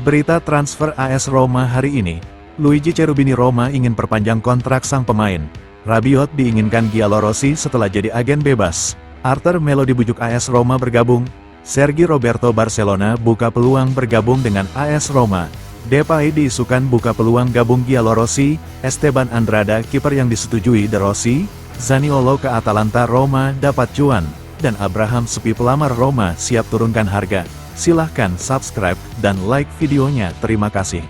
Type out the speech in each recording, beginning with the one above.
Berita transfer AS Roma hari ini, Luigi Cherubini. Roma ingin perpanjang kontrak sang pemain. Rabiot diinginkan Giallo Rossi setelah jadi agen bebas. Arthur Melo dibujuk AS Roma bergabung. Sergi Roberto Barcelona buka peluang bergabung dengan AS Roma. Depay diisukan buka peluang gabung Giallo Rossi. Esteban Andrada kiper yang disetujui De Rossi. Zaniolo ke Atalanta. Roma dapat cuan. Dan Abraham Sepi pelamar Roma siap turunkan harga. Silahkan subscribe dan like videonya. Terima kasih.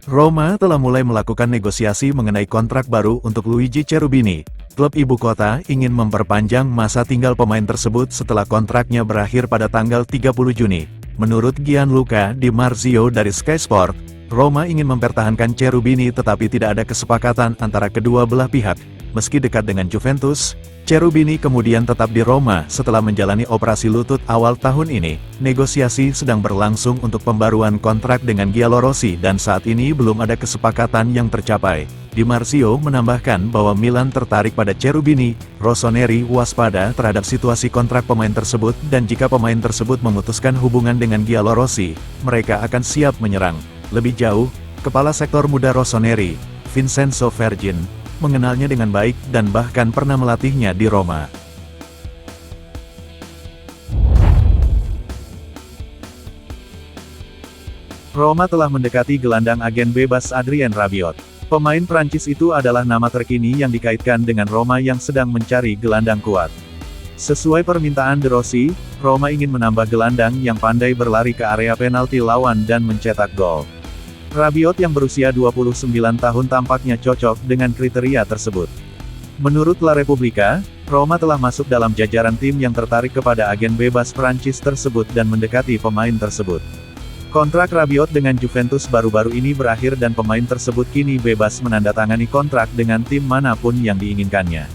Roma telah mulai melakukan negosiasi mengenai kontrak baru untuk Luigi Cherubini. Klub ibu kota ingin memperpanjang masa tinggal pemain tersebut setelah kontraknya berakhir pada tanggal 30 Juni. Menurut Gianluca Di Marzio dari Sky Sport, Roma ingin mempertahankan Cherubini tetapi tidak ada kesepakatan antara kedua belah pihak. Meski dekat dengan Juventus, Cherubini kemudian tetap di Roma setelah menjalani operasi lutut awal tahun ini. Negosiasi sedang berlangsung untuk pembaruan kontrak dengan Giallo Rossi dan saat ini belum ada kesepakatan yang tercapai. Di Marzio menambahkan bahwa Milan tertarik pada Cherubini. Rossoneri waspada terhadap situasi kontrak pemain tersebut dan jika pemain tersebut memutuskan hubungan dengan Giallo Rossi, mereka akan siap menyerang. Lebih jauh, Kepala Sektor Muda Rossoneri, Vincenzo Vergin, mengenalnya dengan baik dan bahkan pernah melatihnya di Roma. Roma telah mendekati gelandang agen bebas Adrien Rabiot. Pemain Prancis itu adalah nama terkini yang dikaitkan dengan Roma yang sedang mencari gelandang kuat. Sesuai permintaan De Rossi, Roma ingin menambah gelandang yang pandai berlari ke area penalti lawan dan mencetak gol. Rabiot yang berusia 29 tahun tampaknya cocok dengan kriteria tersebut. Menurut La Repubblica, Roma telah masuk dalam jajaran tim yang tertarik kepada agen bebas Prancis tersebut dan mendekati pemain tersebut. Kontrak Rabiot dengan Juventus baru-baru ini berakhir dan pemain tersebut kini bebas menandatangani kontrak dengan tim manapun yang diinginkannya.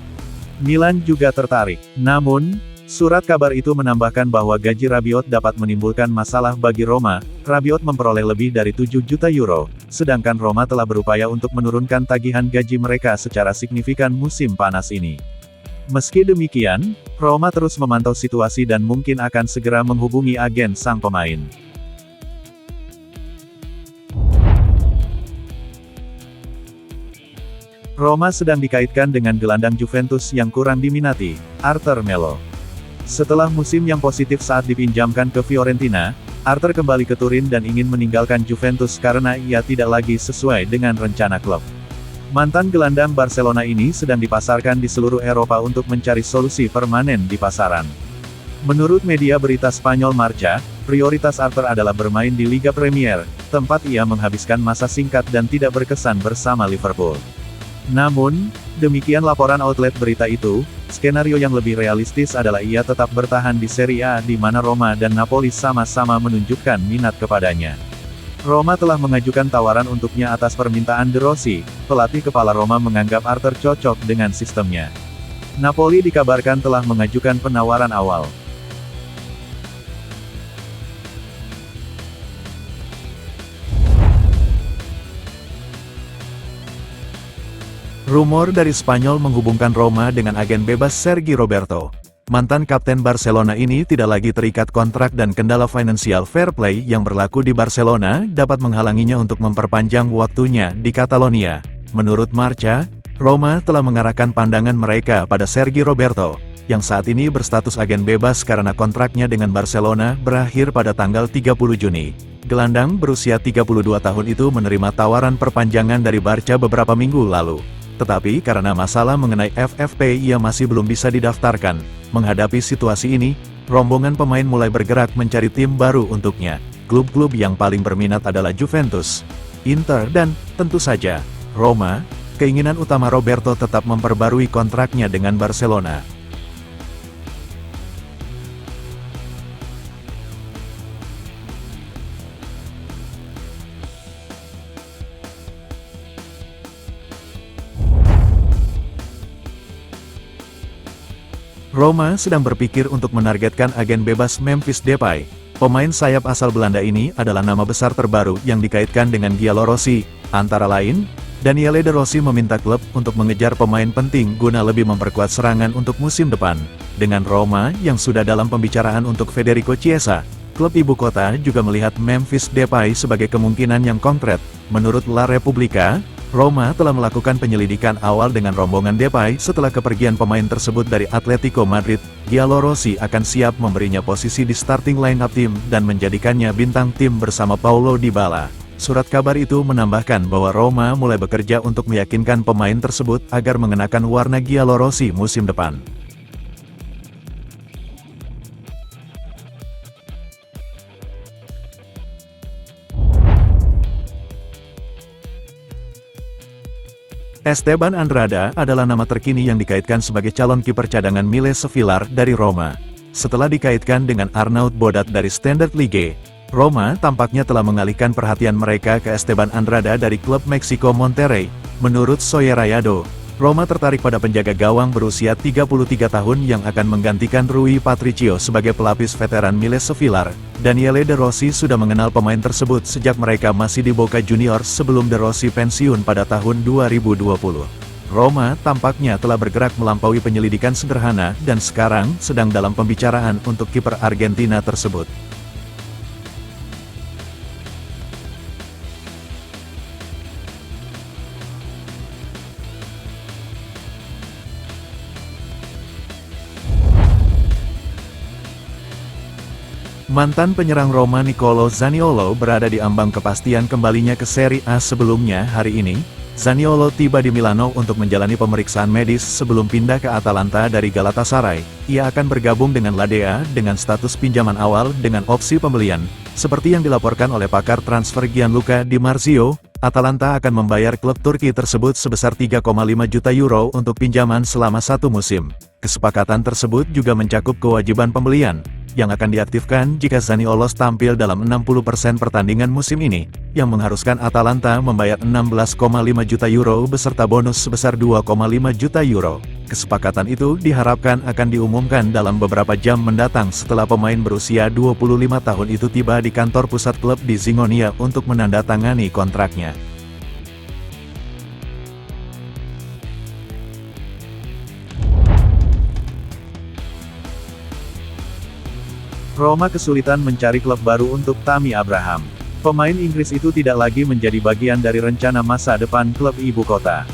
Milan juga tertarik. Namun, surat kabar itu menambahkan bahwa gaji Rabiot dapat menimbulkan masalah bagi Roma. Rabiot memperoleh lebih dari 7 juta euro, sedangkan Roma telah berupaya untuk menurunkan tagihan gaji mereka secara signifikan musim panas ini. Meski demikian, Roma terus memantau situasi dan mungkin akan segera menghubungi agen sang pemain. Roma sedang dikaitkan dengan gelandang Juventus yang kurang diminati, Arthur Melo. Setelah musim yang positif saat dipinjamkan ke Fiorentina, Arthur kembali ke Turin dan ingin meninggalkan Juventus karena ia tidak lagi sesuai dengan rencana klub. Mantan gelandang Barcelona ini sedang dipasarkan di seluruh Eropa untuk mencari solusi permanen di pasaran. Menurut media berita Spanyol Marca, prioritas Arthur adalah bermain di Liga Premier, tempat ia menghabiskan masa singkat dan tidak berkesan bersama Liverpool. Namun, demikian laporan outlet berita itu, skenario yang lebih realistis adalah ia tetap bertahan di Serie A di mana Roma dan Napoli sama-sama menunjukkan minat kepadanya. Roma telah mengajukan tawaran untuknya atas permintaan De Rossi. Pelatih kepala Roma menganggap Arthur cocok dengan sistemnya. Napoli dikabarkan telah mengajukan penawaran awal. Rumor dari Spanyol menghubungkan Roma dengan agen bebas Sergi Roberto. Mantan kapten Barcelona ini tidak lagi terikat kontrak dan kendala financial fair play yang berlaku di Barcelona dapat menghalanginya untuk memperpanjang waktunya di Catalonia. Menurut Marca, Roma telah mengarahkan pandangan mereka pada Sergi Roberto, yang saat ini berstatus agen bebas karena kontraknya dengan Barcelona berakhir pada tanggal 30 Juni. Gelandang berusia 32 tahun itu menerima tawaran perpanjangan dari Barca beberapa minggu lalu. Tetapi karena masalah mengenai FFP ia masih belum bisa didaftarkan. Menghadapi situasi ini, rombongan pemain mulai bergerak mencari tim baru untuknya. Klub-klub yang paling berminat adalah Juventus, Inter dan, tentu saja, Roma. Keinginan utama Roberto tetap memperbarui kontraknya dengan Barcelona. Roma sedang berpikir untuk menargetkan agen bebas Memphis Depay. Pemain sayap asal Belanda ini adalah nama besar terbaru yang dikaitkan dengan Giallo Rossi. Antara lain, Daniele De Rossi meminta klub untuk mengejar pemain penting guna lebih memperkuat serangan untuk musim depan. Dengan Roma yang sudah dalam pembicaraan untuk Federico Chiesa, klub ibu kota juga melihat Memphis Depay sebagai kemungkinan yang konkret. Menurut La Repubblica, Roma telah melakukan penyelidikan awal dengan rombongan Depay setelah kepergian pemain tersebut dari Atletico Madrid. Giallorossi akan siap memberinya posisi di starting line-up tim dan menjadikannya bintang tim bersama Paulo Dybala. Surat kabar itu menambahkan bahwa Roma mulai bekerja untuk meyakinkan pemain tersebut agar mengenakan warna Giallorossi musim depan. Esteban Andrada adalah nama terkini yang dikaitkan sebagai calon kiper cadangan Miles Sevilla dari Roma. Setelah dikaitkan dengan Arnaud Bodat dari Standard Liège, Roma tampaknya telah mengalihkan perhatian mereka ke Esteban Andrada dari klub Meksiko Monterrey. Menurut Soy Rayado, Roma tertarik pada penjaga gawang berusia 33 tahun yang akan menggantikan Rui Patricio sebagai pelapis veteran Miles Sevilla. Daniele De Rossi sudah mengenal pemain tersebut sejak mereka masih di Boca Juniors sebelum De Rossi pensiun pada tahun 2020. Roma tampaknya telah bergerak melampaui penyelidikan sederhana dan sekarang sedang dalam pembicaraan untuk kiper Argentina tersebut. Mantan penyerang Roma Nicolo Zaniolo berada di ambang kepastian kembalinya ke Serie A. Sebelumnya hari ini, Zaniolo tiba di Milano untuk menjalani pemeriksaan medis sebelum pindah ke Atalanta dari Galatasaray. Ia akan bergabung dengan Ladea dengan status pinjaman awal dengan opsi pembelian. Seperti yang dilaporkan oleh pakar transfer Gianluca Di Marzio, Atalanta akan membayar klub Turki tersebut sebesar 3,5 juta euro untuk pinjaman selama 1 musim. Kesepakatan tersebut juga mencakup kewajiban pembelian yang akan diaktifkan jika Zaniolo tampil dalam 60% pertandingan musim ini, yang mengharuskan Atalanta membayar 16,5 juta euro beserta bonus sebesar 2,5 juta euro. Kesepakatan itu diharapkan akan diumumkan dalam beberapa jam mendatang setelah pemain berusia 25 tahun itu tiba di kantor pusat klub di Zingonia untuk menandatangani kontraknya. Roma kesulitan mencari klub baru untuk Tammy Abraham. Pemain Inggris itu tidak lagi menjadi bagian dari rencana masa depan klub ibu kota.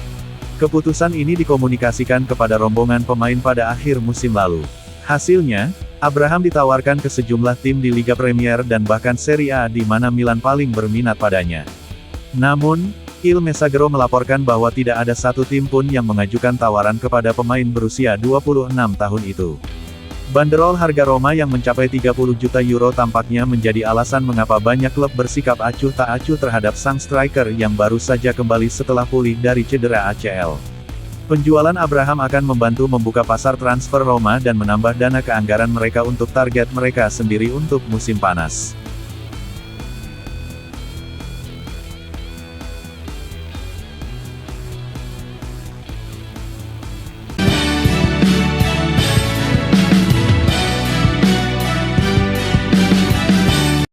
Keputusan ini dikomunikasikan kepada rombongan pemain pada akhir musim lalu. Hasilnya, Abraham ditawarkan ke sejumlah tim di Liga Premier dan bahkan Serie A di mana Milan paling berminat padanya. Namun, Il Messaggero melaporkan bahwa tidak ada satu tim pun yang mengajukan tawaran kepada pemain berusia 26 tahun itu. Banderol harga Roma yang mencapai 30 juta euro tampaknya menjadi alasan mengapa banyak klub bersikap acuh tak acuh terhadap sang striker yang baru saja kembali setelah pulih dari cedera ACL. Penjualan Abraham akan membantu membuka pasar transfer Roma dan menambah dana keanggaran mereka untuk target mereka sendiri untuk musim panas.